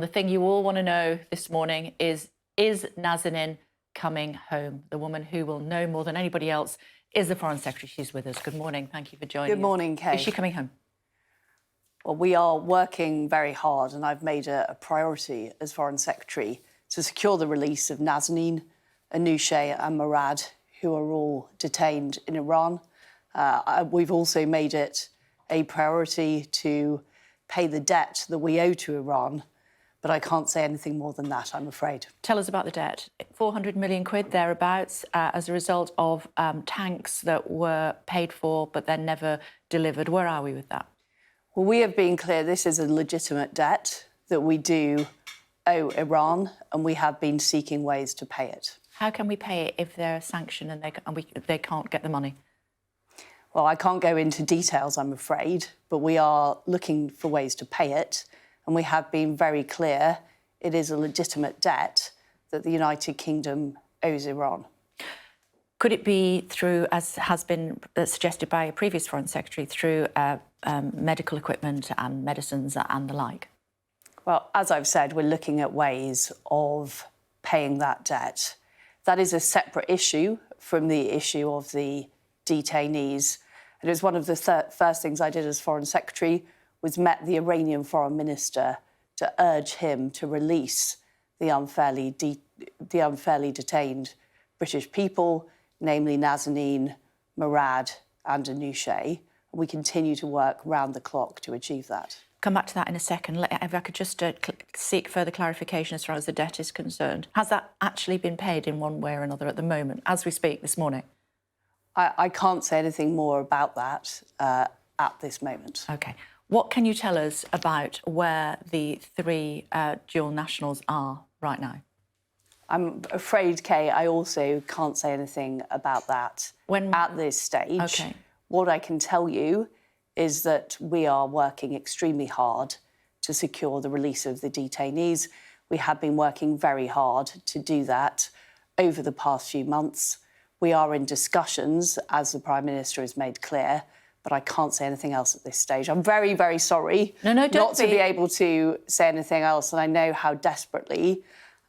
The thing you all want to know this morning is Nazanin coming home? The woman who will know more than anybody else is the Foreign Secretary. She's with us. Good morning. Thank you for joining us. Good morning, Kate. Is she coming home? Well, we are working very hard, and I've made a priority as Foreign Secretary to secure the release of Nazanin, Anousheh and Murad, who are all detained in Iran. We've also made it a priority to pay the debt that we owe to Iran, but I can't say anything more than that, I'm afraid. Tell us about the debt. 400 million quid, thereabouts, as a result of tanks that were paid for but then never delivered. Where are we with that? Well, we have been clear this is a legitimate debt that we do owe Iran, and we have been seeking ways to pay it. How can we pay it if they're sanctioned and they can't get the money? Well, I can't go into details, I'm afraid, but we are looking for ways to pay it, and we have been very clear it is a legitimate debt that the United Kingdom owes Iran. Could it be through, as has been suggested by a previous Foreign Secretary, through medical equipment and medicines and the like? Well, as I've said, we're looking at ways of paying that debt. That is a separate issue from the issue of the detainees. It was one of the first things I did as Foreign Secretary was met the Iranian Foreign Minister to urge him to release the unfairly detained British people, namely Nazanin, Murad and Anousheh. We continue to work round the clock to achieve that. Come back to that in a second. If I could just seek further clarification as far as the debt is concerned. Has that actually been paid in one way or another at the moment, as we speak this morning? I can't say anything more about that at this moment. OK. What can you tell us about where the three dual nationals are right now? I'm afraid, Kay, I also can't say anything about that at this stage. OK. What I can tell you is that we are working extremely hard to secure the release of the detainees. We have been working very hard to do that over the past few months. We are in discussions, as the Prime Minister has made clear, but I can't say anything else at this stage. I'm very, very sorry not to be able to say anything else, and I know how desperately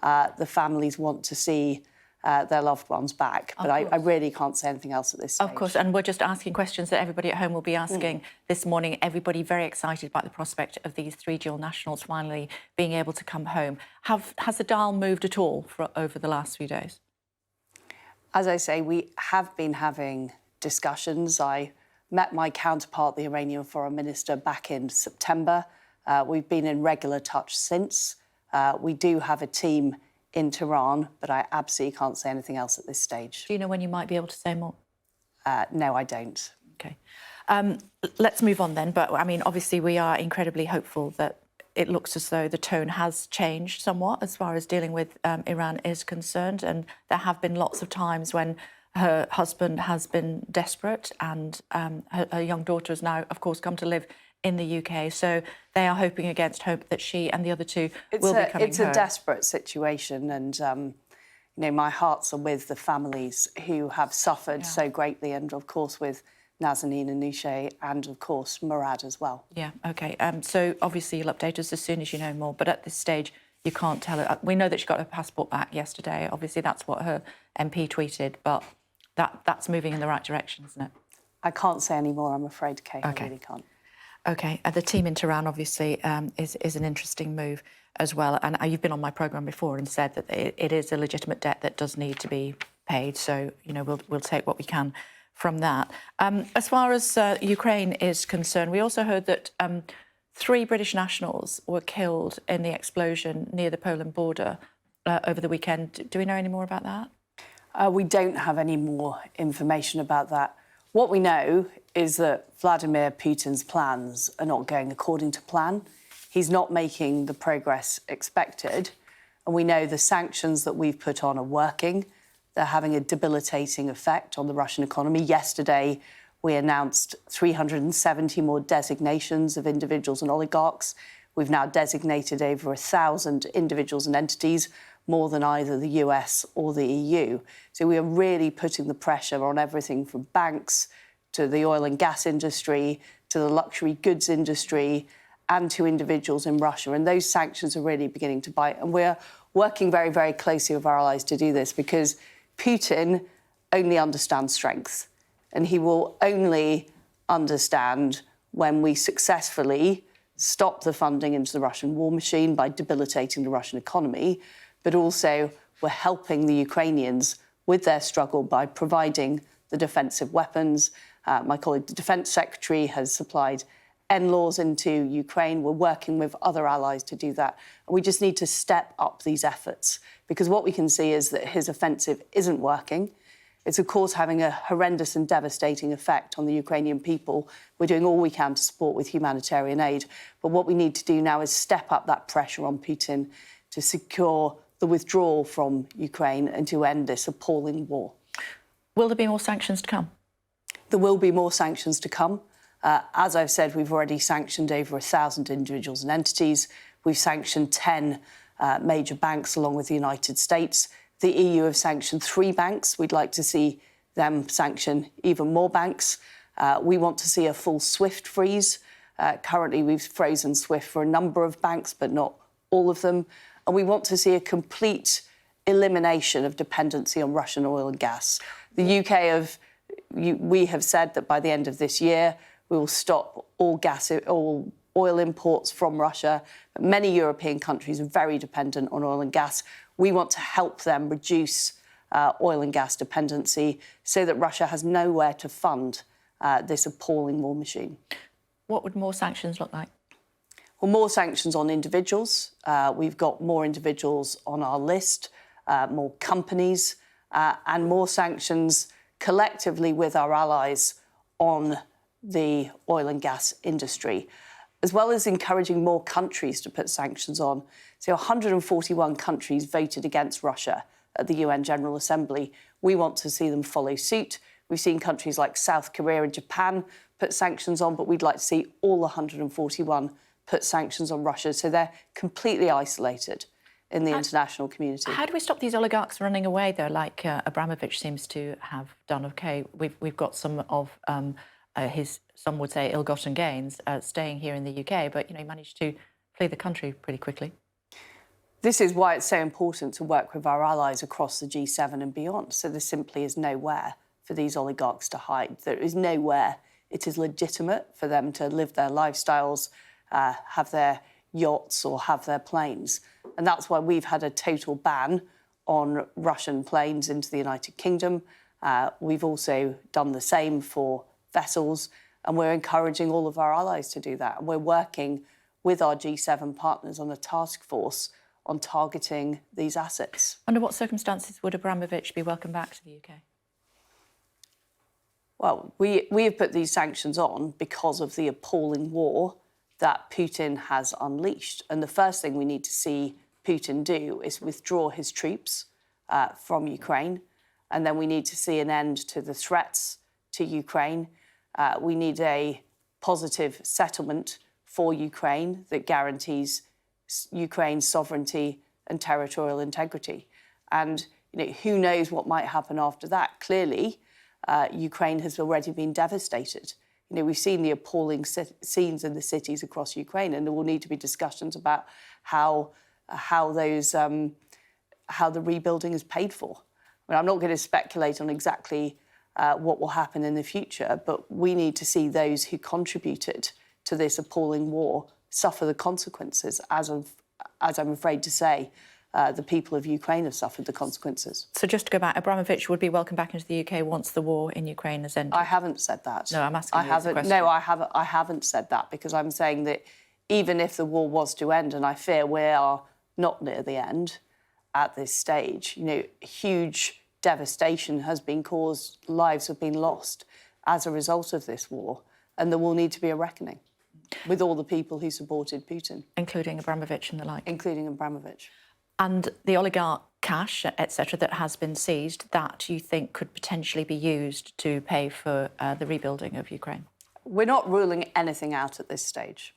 the families want to see their loved ones back, but I really can't say anything else at this stage. Of course, and we're just asking questions that everybody at home will be asking this morning. Everybody very excited about the prospect of these three dual nationals finally being able to come home. Has the dial moved at all over the last few days? As I say, we have been having discussions. I met my counterpart, the Iranian Foreign Minister, back in September. We've been in regular touch since. We do have a team in Tehran, but I absolutely can't say anything else at this stage. Do you know when you might be able to say more? No, I don't. OK. Let's move on then. But, I mean, obviously we are incredibly hopeful that it looks as though the tone has changed somewhat as far as dealing with Iran is concerned. And there have been lots of times when her husband has been desperate and her young daughter has now, of course, come to live in the UK. So they are hoping against hope that she and the other two will be coming home. It's a desperate situation, and you know, my hearts are with the families who have suffered so greatly, and of course with Nazanin, Anousheh and of course Murad as well. Yeah, OK. So obviously you'll update us as soon as you know more, but at this stage you can't tell her. We know that she got her passport back yesterday. Obviously that's what her MP tweeted, but that's moving in the right direction, isn't it? I can't say any more, I'm afraid, Kate. I really can't. OK. The team in Tehran, obviously, is an interesting move as well. And you've been on my programme before and said that it is a legitimate debt that does need to be paid. So, you know, we'll take what we can from that. As far as Ukraine is concerned, we also heard that 3 British nationals were killed in the explosion near the Poland border over the weekend. Do we know any more about that? We don't have any more information about that. What we know is that Vladimir Putin's plans are not going according to plan. He's not making the progress expected. And we know the sanctions that we've put on are working. They're having a debilitating effect on the Russian economy. Yesterday, we announced 370 more designations of individuals and oligarchs. We've now designated over 1,000 individuals and entities, more than either the US or the EU. So we are really putting the pressure on everything from banks to the oil and gas industry to the luxury goods industry and to individuals in Russia. And those sanctions are really beginning to bite. And we're working very, very closely with our allies to do this, because Putin only understands strength. And he will only understand when we successfully stop the funding into the Russian war machine by debilitating the Russian economy, but also we're helping the Ukrainians with their struggle by providing the defensive weapons. My colleague, the Defence Secretary, has supplied NLAWs into Ukraine. We're working with other allies to do that. And we just need to step up these efforts, because what we can see is that his offensive isn't working. It's, of course, having a horrendous and devastating effect on the Ukrainian people. We're doing all we can to support with humanitarian aid. But what we need to do now is step up that pressure on Putin to secure the withdrawal from Ukraine and to end this appalling war. Will there be more sanctions to come? There will be more sanctions to come. As I've said, we've already sanctioned over 1,000 individuals and entities. We've sanctioned 10 major banks along with the United States. The EU have sanctioned 3 banks. We'd like to see them sanction even more banks. We want to see a full SWIFT freeze. Currently, we've frozen SWIFT for a number of banks, but not all of them. And we want to see a complete elimination of dependency on Russian oil and gas. The UK we have said that by the end of this year, we will stop all oil imports from Russia. But many European countries are very dependent on oil and gas. We want to help them reduce oil and gas dependency so that Russia has nowhere to fund this appalling war machine. What would more sanctions look like? Well, more sanctions on individuals. We've got more individuals on our list, more companies, and more sanctions collectively with our allies on the oil and gas industry, as well as encouraging more countries to put sanctions on. So 141 countries voted against Russia at the UN General Assembly. We want to see them follow suit. We've seen countries like South Korea and Japan put sanctions on, but we'd like to see all 141 put sanctions on Russia, so they're completely isolated in the international community. How do we stop these oligarchs running away, though, like Abramovich seems to have done? OK, we've got some of his, some would say, ill-gotten gains staying here in the UK, but, he managed to flee the country pretty quickly. This is why it's so important to work with our allies across the G7 and beyond. So there simply is nowhere for these oligarchs to hide. There is nowhere it is legitimate for them to live their lifestyles, have their yachts or have their planes. And that's why we've had a total ban on Russian planes into the United Kingdom. We've also done the same for vessels, and we're encouraging all of our allies to do that. And we're working with our G7 partners on a task force on targeting these assets. Under what circumstances would Abramovich be welcome back to the UK? Well, we have put these sanctions on because of the appalling war that Putin has unleashed. And the first thing we need to see Putin do is withdraw his troops from Ukraine. And then we need to see an end to the threats to Ukraine. We need a positive settlement for Ukraine that guarantees Ukraine's sovereignty and territorial integrity. And who knows what might happen after that? Clearly, Ukraine has already been devastated. We've seen the appalling scenes in the cities across Ukraine, and there will need to be discussions about how the rebuilding is paid for. I'm not going to speculate on exactly what will happen in the future, but we need to see those who contributed to this appalling war suffer the consequences, as I'm afraid to say, the people of Ukraine have suffered the consequences. So just to go back, Abramovich would be welcome back into the UK once the war in Ukraine has ended? I haven't said that. No, I'm asking you a question. No, I haven't said that, because I'm saying that even if the war was to end, and I fear we are not near the end at this stage, huge devastation has been caused, lives have been lost as a result of this war, and there will need to be a reckoning with all the people who supported Putin. Including Abramovich and the like. Including Abramovich. And the oligarch cash, etc., that has been seized, that you think could potentially be used to pay for the rebuilding of Ukraine? We're not ruling anything out at this stage.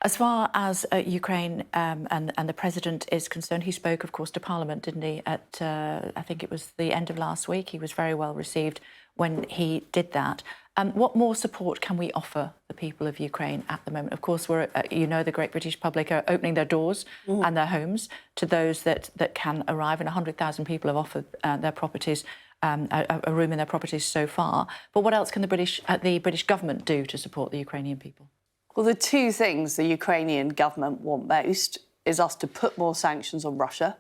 As far as Ukraine and the President is concerned, he spoke, of course, to Parliament, didn't he, at, I think it was the end of last week. He was very well received. when he did that. What more support can we offer the people of Ukraine at the moment? Of course, we're, the great British public are opening their doors and their homes to those that can arrive, and 100,000 people have offered their properties, a room in their properties so far. But what else can the British government do to support the Ukrainian people? Well, the two things the Ukrainian government want most is us to put more sanctions on Russia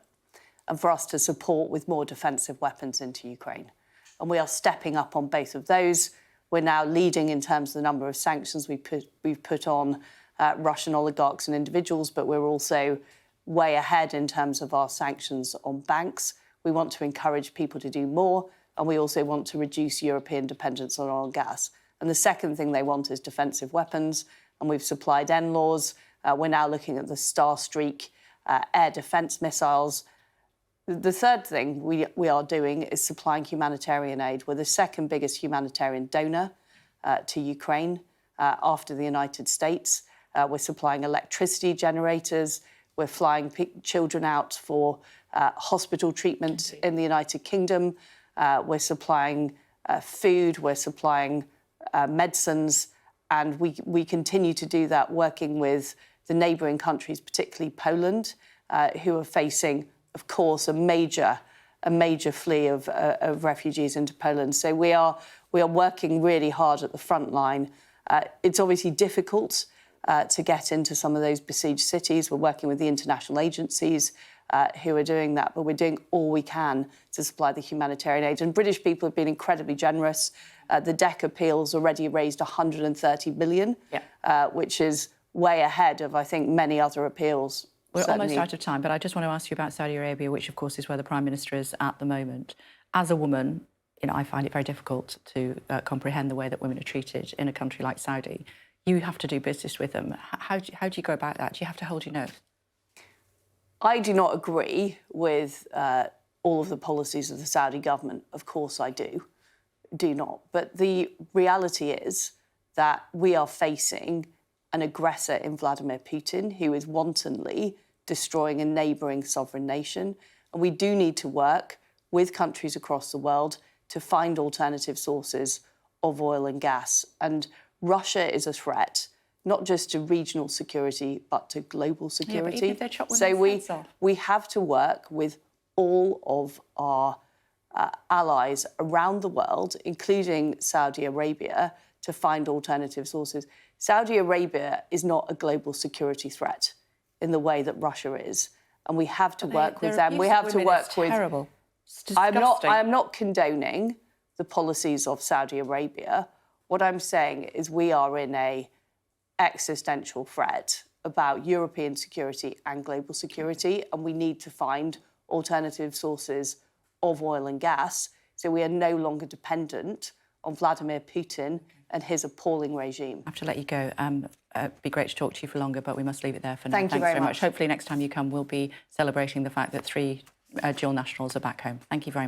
and for us to support with more defensive weapons into Ukraine. And we are stepping up on both of those. We're now leading in terms of the number of sanctions we've put on Russian oligarchs and individuals, but we're also way ahead in terms of our sanctions on banks. We want to encourage people to do more, and we also want to reduce European dependence on oil and gas. And the second thing they want is defensive weapons, and we've supplied NLAWs. We're now looking at the Starstreak air defence missiles. The third thing we are doing is supplying humanitarian aid. We're the second biggest humanitarian donor to Ukraine after the United States. We're supplying electricity generators. We're flying children out for hospital treatment in the United Kingdom. We're supplying food. We're supplying medicines. And we continue to do that working with the neighbouring countries, particularly Poland, who are facing, of course, a major flee of refugees into Poland. So we are working really hard at the front line. It's obviously difficult to get into some of those besieged cities. We're working with the international agencies who are doing that, but we're doing all we can to supply the humanitarian aid. And British people have been incredibly generous. The DEC appeals already raised 130 million, which is way ahead of, I think, many other appeals. We're almost out of time, but I just want to ask you about Saudi Arabia, which, of course, is where the Prime Minister is at the moment. As a woman, I find it very difficult to comprehend the way that women are treated in a country like Saudi. You have to do business with them. How do you go about that? Do you have to hold your nose? I do not agree with all of the policies of the Saudi government. Of course I do not. But the reality is that we are facing an aggressor in Vladimir Putin, who is wantonly destroying a neighbouring sovereign nation. And we do need to work with countries across the world to find alternative sources of oil and gas. And Russia is a threat, not just to regional security, but to global security. Yeah, but even if they're chopped so heads off. we have to work with all of our allies around the world, including Saudi Arabia, to find alternative sources. Saudi Arabia is not a global security threat in the way that Russia is, and we have to work with them. We have to work with. Terrible. It's disgusting. I am not condoning the policies of Saudi Arabia. What I'm saying is we are in an existential threat about European security and global security, and we need to find alternative sources of oil and gas so we are no longer dependent on Vladimir Putin and his appalling regime. I have to let you go. It'd be great to talk to you for longer, but we must leave it there for now. Thank you very much. Hopefully next time you come, we'll be celebrating the fact that 3 dual nationals are back home. Thank you very much.